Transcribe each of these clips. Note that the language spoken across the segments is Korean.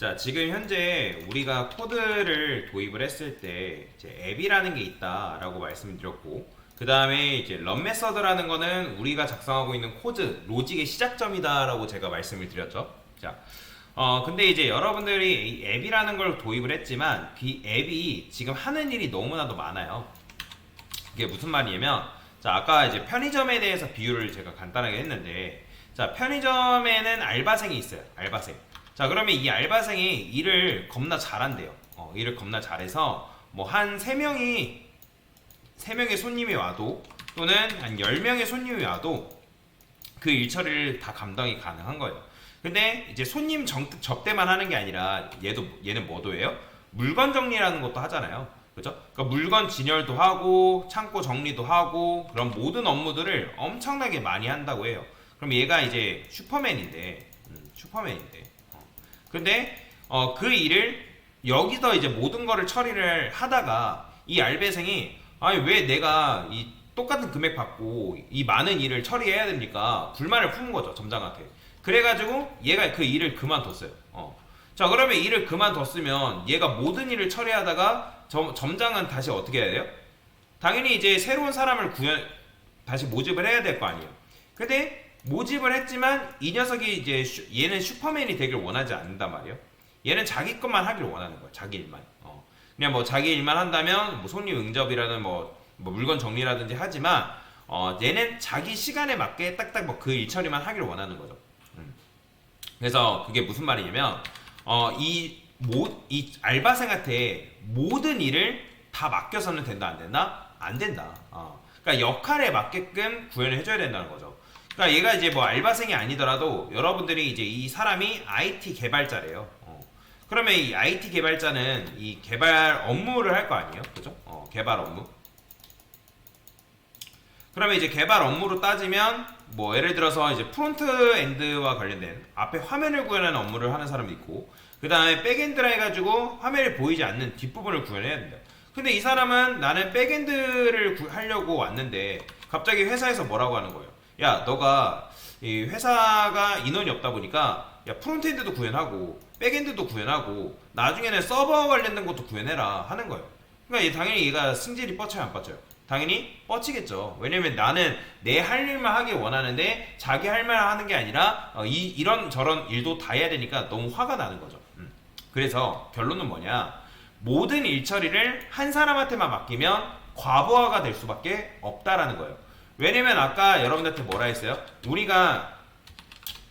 자, 지금 현재 우리가 코드를 도입을 했을 때 이제 앱이라는 게 있다라고 말씀드렸고, 그 다음에 이제 런 메서드라는 거는 우리가 작성하고 있는 코드 로직의 시작점이다라고 제가 말씀을 드렸죠. 자, 근데 이제 여러분들이 이 앱이라는 걸 도입을 했지만 그 앱이 지금 하는 일이 너무나도 많아요. 이게 무슨 말이냐면, 자, 아까 이제 편의점에 대해서 비유를 제가 간단하게 했는데, 자, 편의점에는 알바생이 있어요. 알바생. 자, 그러면 이 알바생이 일을 겁나 잘한대요. 일을 겁나 잘해서 뭐 한 3명의 손님이 와도, 또는 한 10명의 손님이 와도 그 일 처리를 다 감당이 가능한 거예요. 근데 이제 손님 접대만 하는 게 아니라 얘는 뭐도 해요? 물건 정리라는 것도 하잖아요. 그죠? 그러니까 물건 진열도 하고 창고 정리도 하고 그런 모든 업무들을 엄청나게 많이 한다고 해요. 그럼 얘가 이제 슈퍼맨인데, 근데 그 일을 여기서 이제 모든 거를 처리를 하다가 이 알바생이, 아니 왜 내가 이 똑같은 금액 받고 이 많은 일을 처리해야 됩니까? 불만을 품은 거죠, 점장한테. 그래가지고 얘가 그 일을 그만뒀어요. 자, 그러면 일을 그만뒀으면 얘가 모든 일을 처리하다가 점장은 다시 어떻게 해야 돼요? 당연히 이제 새로운 사람을 다시 모집을 해야 될 거 아니에요. 근데 모집을 했지만 이 녀석이 이제 얘는 슈퍼맨이 되길 원하지 않는단 말이에요. 얘는 자기 것만 하길 원하는 거야. 자기 일만. 그냥 뭐 자기 일만 한다면 뭐 손님 응접이라든 뭐 물건 정리라든지 하지만 얘는 자기 시간에 맞게 딱딱 뭐 그 일 처리만 하길 원하는 거죠. 그래서 그게 무슨 말이냐면 이 알바생한테 모든 일을 다 맡겨서는 된다, 안 된다? 안 된다. 그러니까 역할에 맞게끔 구현을 해줘야 된다는 거죠. 그러니까 얘가 이제 뭐 알바생이 아니더라도 여러분들이 이제 이 사람이 IT 개발자래요. 그러면 이 IT 개발자는 이 개발 업무를 할 거 아니에요, 그죠? 개발 업무. 그러면 이제 개발 업무로 따지면 뭐 예를 들어서 이제 프론트 엔드와 관련된 앞에 화면을 구현하는 업무를 하는 사람도 있고, 그 다음에 백엔드라 해가지고 화면에 보이지 않는 뒷부분을 구현해야 된다. 근데 이 사람은 나는 백엔드를 하려고 왔는데 갑자기 회사에서 뭐라고 하는 거예요? 야, 너가 이 회사가 인원이 없다 보니까 야, 프론트엔드도 구현하고 백엔드도 구현하고 나중에는 서버 관련된 것도 구현해라 하는 거예요. 그러니까 당연히 얘가 승질이 뻗쳐요, 안 뻗쳐요? 당연히 뻗치겠죠. 왜냐면 나는 내 할 일만 하길 원하는데 자기 할 말만 하는 게 아니라 이런 저런 일도 다 해야 되니까 너무 화가 나는 거죠. 그래서 결론은 뭐냐? 모든 일 처리를 한 사람한테만 맡기면 과부하가 될 수밖에 없다라는 거예요. 왜냐면 아까 여러분들한테 뭐라 했어요? 우리가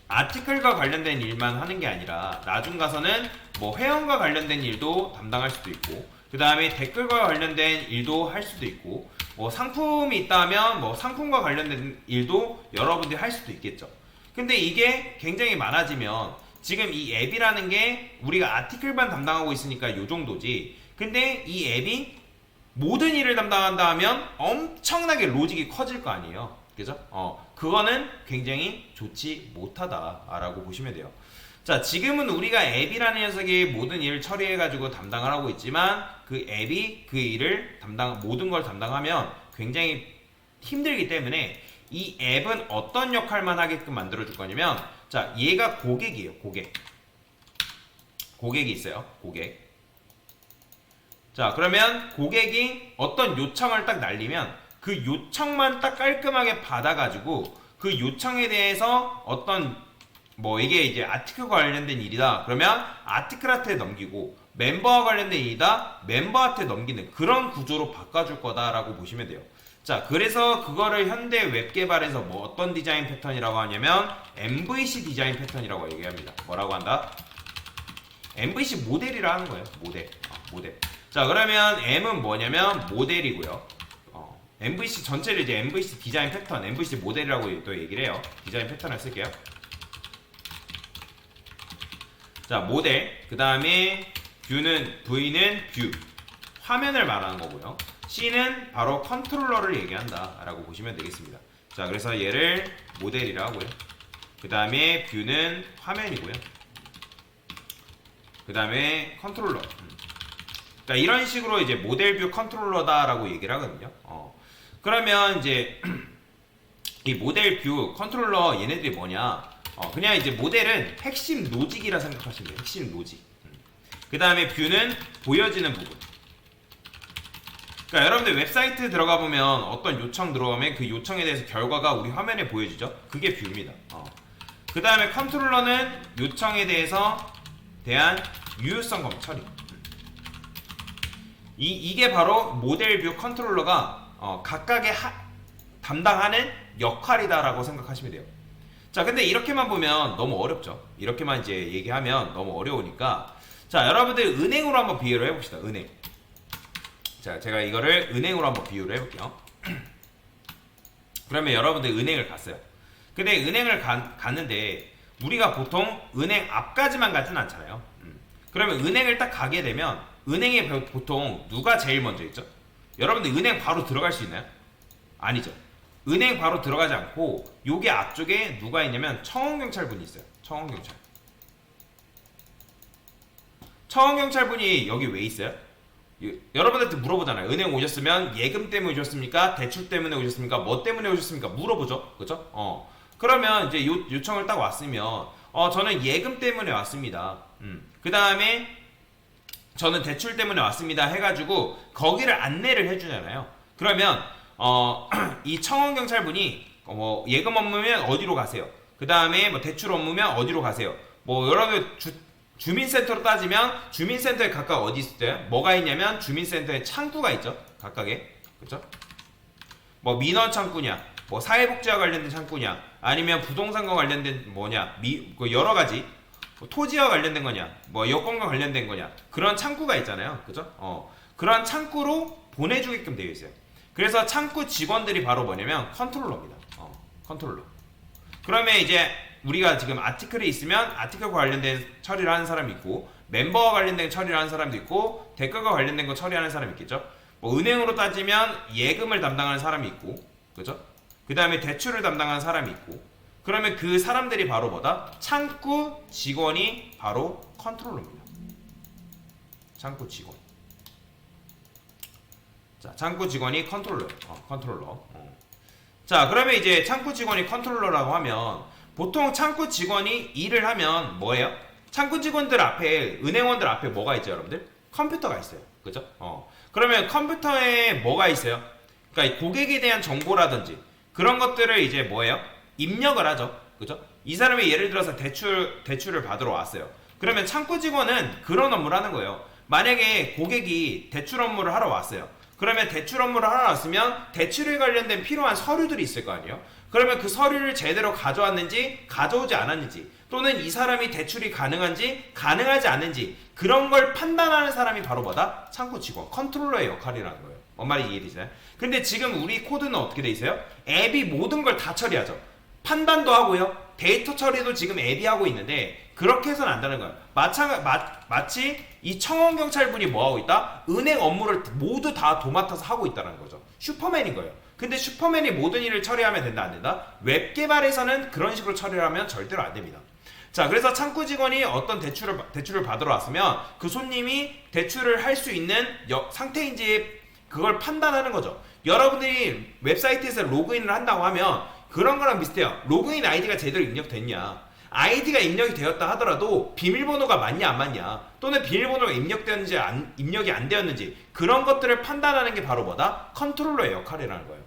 아티클과 관련된 일만 하는 게 아니라 나중 가서는 뭐 회원과 관련된 일도 담당할 수도 있고, 그 다음에 댓글과 관련된 일도 할 수도 있고, 뭐 상품이 있다면 뭐 상품과 관련된 일도 여러분들이 할 수도 있겠죠. 근데 이게 굉장히 많아지면 지금 이 앱이라는 게 우리가 아티클만 담당하고 있으니까 요 정도지, 근데 이 앱이 모든 일을 담당한다 하면 엄청나게 로직이 커질 거 아니에요. 그죠? 그거는 굉장히 좋지 못하다라고 보시면 돼요. 자, 지금은 우리가 앱이라는 녀석이 모든 일을 처리해가지고 담당을 하고 있지만 그 앱이 그 일을 모든 걸 담당하면 굉장히 힘들기 때문에 이 앱은 어떤 역할만 하게끔 만들어줄 거냐면, 자, 얘가 고객이에요. 고객이 있어요. 고객. 자, 그러면 고객이 어떤 요청을 딱 날리면 그 요청만 딱 깔끔하게 받아가지고 그 요청에 대해서 어떤 뭐 이게 이제 아티클과 관련된 일이다 그러면 아티클한테 넘기고, 멤버와 관련된 일이다 멤버한테 넘기는 그런 구조로 바꿔줄 거다라고 보시면 돼요. 자, 그래서 그거를 현대 웹 개발에서 뭐 어떤 디자인 패턴이라고 하냐면 MVC 디자인 패턴이라고 얘기합니다. 뭐라고 한다? MVC 모델이라 하는 거예요. 모델. 자, 그러면 M은 뭐냐면 모델이고요. MVC 전체를 이제 MVC 디자인 패턴, MVC 모델이라고 또 얘기를 해요. 디자인 패턴을 쓸게요. 자, 모델. 그 다음에 V는 뷰. 화면을 말하는 거고요. C는 바로 컨트롤러를 얘기한다 라고 보시면 되겠습니다. 자, 그래서 얘를 모델이라 하고요. 그 다음에 뷰는 화면이고요. 그 다음에 컨트롤러. 그러니까 이런 식으로 이제 모델 뷰 컨트롤러다라고 얘기를 하거든요. 그러면 이제 이 모델 뷰 컨트롤러 얘네들이 뭐냐? 그냥 이제 모델은 핵심 로직이라 생각하시면 돼요. 핵심 로직. 그 다음에 뷰는 보여지는 부분. 그러니까 여러분들 웹사이트 들어가 보면 어떤 요청 들어오면 그 요청에 대해서 결과가 우리 화면에 보여지죠. 그게 뷰입니다. 그 다음에 컨트롤러는 요청에 대한 유효성 검 처리. 이게 바로 모델 뷰 컨트롤러가 각각의 담당하는 역할이다라고 생각하시면 돼요. 자, 근데 이렇게만 보면 너무 어렵죠. 이렇게만 이제 얘기하면 너무 어려우니까, 자, 여러분들 은행으로 한번 비유를 해봅시다. 은행. 자, 제가 이거를 은행으로 한번 비유를 해볼게요. 그러면 여러분들 은행을 갔어요. 근데 은행을 갔는데 우리가 보통 은행 앞까지만 가진 않잖아요. 그러면 은행을 딱 가게 되면 은행에 보통 누가 제일 먼저 있죠? 여러분들 은행 바로 들어갈 수 있나요? 아니죠. 은행 바로 들어가지 않고 요게 앞쪽에 누가 있냐면 청원경찰분이 있어요. 청원경찰. 청원경찰분이 여기 왜 있어요? 여러분한테 물어보잖아요. 은행 오셨으면 예금 때문에 오셨습니까? 대출 때문에 오셨습니까? 뭐 때문에 오셨습니까? 물어보죠. 그죠? 그러면 이제 요청을 딱 왔으면 저는 예금 때문에 왔습니다. 그 다음에 저는 대출 때문에 왔습니다 해가지고 거기를 안내를 해주잖아요. 그러면 이 청원경찰분이 뭐 예금 업무면 어디로 가세요? 그 다음에 뭐 대출 업무면 어디로 가세요? 뭐 여러분 주민센터로 따지면 주민센터에 각각 어디 있어요? 뭐가 있냐면 주민센터에 창구가 있죠. 각각에. 그렇죠? 뭐 민원 창구냐, 뭐 사회복지와 관련된 창구냐, 아니면 부동산과 관련된 뭐냐, 여러 가지 뭐 토지와 관련된 거냐, 뭐 여건과 관련된 거냐, 그런 창구가 있잖아요. 그죠? 그런 창구로 보내주게끔 되어 있어요. 그래서 창구 직원들이 바로 뭐냐면 컨트롤러입니다. 컨트롤러. 그러면 이제 우리가 지금 아티클이 있으면 아티클과 관련된 처리를 하는 사람이 있고, 멤버와 관련된 처리를 하는 사람도 있고, 댓글과 관련된 거 처리하는 사람이 있겠죠. 뭐 은행으로 따지면 예금을 담당하는 사람이 있고, 그죠? 그 다음에 대출을 담당하는 사람이 있고, 그러면 그 사람들이 바로 뭐다? 창구 직원이 바로 컨트롤러입니다. 창구 직원. 자, 창구 직원이 컨트롤러. 컨트롤러. 자, 그러면 이제 창구 직원이 컨트롤러라고 하면 보통 창구 직원이 일을 하면 뭐예요? 창구 직원들 앞에, 은행원들 앞에 뭐가 있죠, 여러분들? 컴퓨터가 있어요. 그죠? 그러면 컴퓨터에 뭐가 있어요? 그러니까 고객에 대한 정보라든지 그런 것들을 이제 뭐예요? 입력을 하죠. 그죠? 이 사람이 예를 들어서 대출을 받으러 왔어요. 그러면 창구 직원은 그런 업무를 하는 거예요. 만약에 고객이 대출 업무를 하러 왔어요. 그러면 대출 업무를 하러 왔으면 대출에 관련된 필요한 서류들이 있을 거 아니에요? 그러면 그 서류를 제대로 가져왔는지 가져오지 않았는지, 또는 이 사람이 대출이 가능한지 가능하지 않는지, 그런 걸 판단하는 사람이 바로 뭐다? 창구 직원, 컨트롤러의 역할이라는 거예요. 뭔 말인지 이해되시나요? 근데 지금 우리 코드는 어떻게 돼 있어요? 앱이 모든 걸 다 처리하죠. 판단도 하고요, 데이터 처리도 지금 앱이 하고 있는데 그렇게 해서는 안 되는 거예요. 마치 이 청원경찰분이 뭐하고 있다? 은행 업무를 모두 다 도맡아서 하고 있다는 거죠. 슈퍼맨인 거예요. 근데 슈퍼맨이 모든 일을 처리하면 된다, 안 된다? 웹 개발에서는 그런 식으로 처리를 하면 절대로 안 됩니다. 자, 그래서 창구 직원이 어떤 대출을 받으러 왔으면 그 손님이 대출을 할 수 있는 상태인지 그걸 판단하는 거죠. 여러분들이 웹사이트에서 로그인을 한다고 하면 그런 거랑 비슷해요. 로그인 아이디가 제대로 입력됐냐, 아이디가 입력이 되었다 하더라도 비밀번호가 맞냐 안 맞냐, 또는 비밀번호가 입력되었는지 입력이 안 되었는지, 그런 것들을 판단하는 게 바로 뭐다? 컨트롤러의 역할이라는 거예요.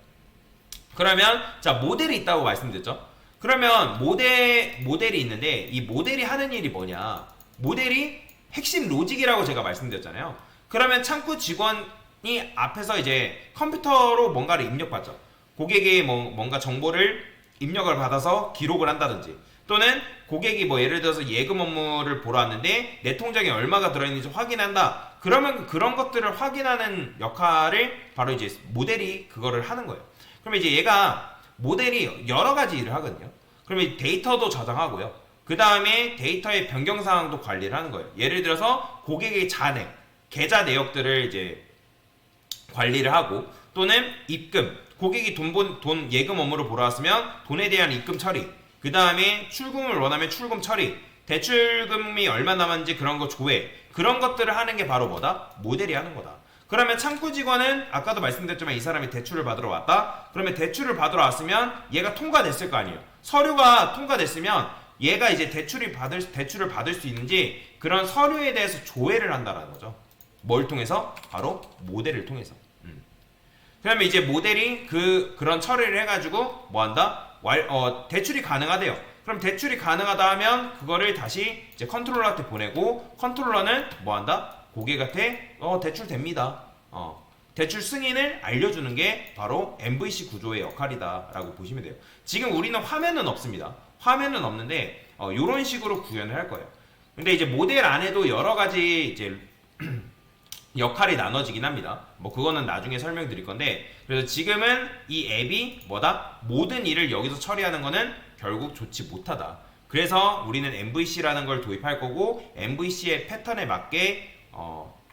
그러면 자, 모델이 있다고 말씀드렸죠. 그러면 모델이 있는데 이 모델이 하는 일이 뭐냐? 모델이 핵심 로직이라고 제가 말씀드렸잖아요. 그러면 창구 직원이 앞에서 이제 컴퓨터로 뭔가를 입력받죠. 고객이 뭔가 정보를 입력을 받아서 기록을 한다든지, 또는 고객이 뭐 예를 들어서 예금 업무를 보러 왔는데 내 통장에 얼마가 들어있는지 확인한다. 그러면 그런 것들을 확인하는 역할을 바로 이제 모델이 그거를 하는 거예요. 그러면 이제 얘가 모델이 여러 가지 일을 하거든요. 그러면 데이터도 저장하고요. 그 다음에 데이터의 변경 사항도 관리를 하는 거예요. 예를 들어서 고객의 잔액, 계좌 내역들을 이제 관리를 하고, 또는 입금, 고객이 돈 예금 업무를 보러 왔으면 돈에 대한 입금 처리, 그 다음에 출금을 원하면 출금 처리, 대출금이 얼마 남았는지 그런 거 조회, 그런 것들을 하는 게 바로 뭐다? 모델이 하는 거다. 그러면 창구 직원은 아까도 말씀드렸지만 이 사람이 대출을 받으러 왔다? 그러면 대출을 받으러 왔으면 얘가 통과됐을 거 아니에요. 서류가 통과됐으면 얘가 이제 대출을 받을 수 있는지 그런 서류에 대해서 조회를 한다라는 거죠. 뭘 통해서? 바로 모델을 통해서. 그러면 이제 모델이 그런 처리를 해가지고 뭐 한다? 대출이 가능하대요. 그럼 대출이 가능하다 하면 그거를 다시 이제 컨트롤러한테 보내고 컨트롤러는 뭐 한다? 고객한테 대출 됩니다. 대출 승인을 알려주는 게 바로 MVC 구조의 역할이다라고 보시면 돼요. 지금 우리는 화면은 없습니다. 화면은 없는데 이런 식으로 구현을 할 거예요. 근데 이제 모델 안에도 여러 가지 이제 역할이 나눠지긴 합니다. 뭐 그거는 나중에 설명드릴 건데, 그래서 지금은 이 앱이 뭐다? 모든 일을 여기서 처리하는 거는 결국 좋지 못하다. 그래서 우리는 MVC라는 걸 도입할 거고 MVC의 패턴에 맞게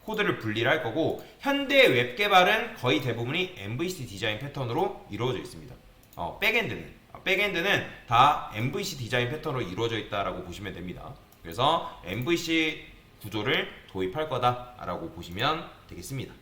코드를 분리를 할 거고, 현대 웹 개발은 거의 대부분이 MVC 디자인 패턴으로 이루어져 있습니다. 백엔드는 다 MVC 디자인 패턴으로 이루어져 있다라고 보시면 됩니다. 그래서 MVC 구조를 도입할 거다라고 보시면 되겠습니다.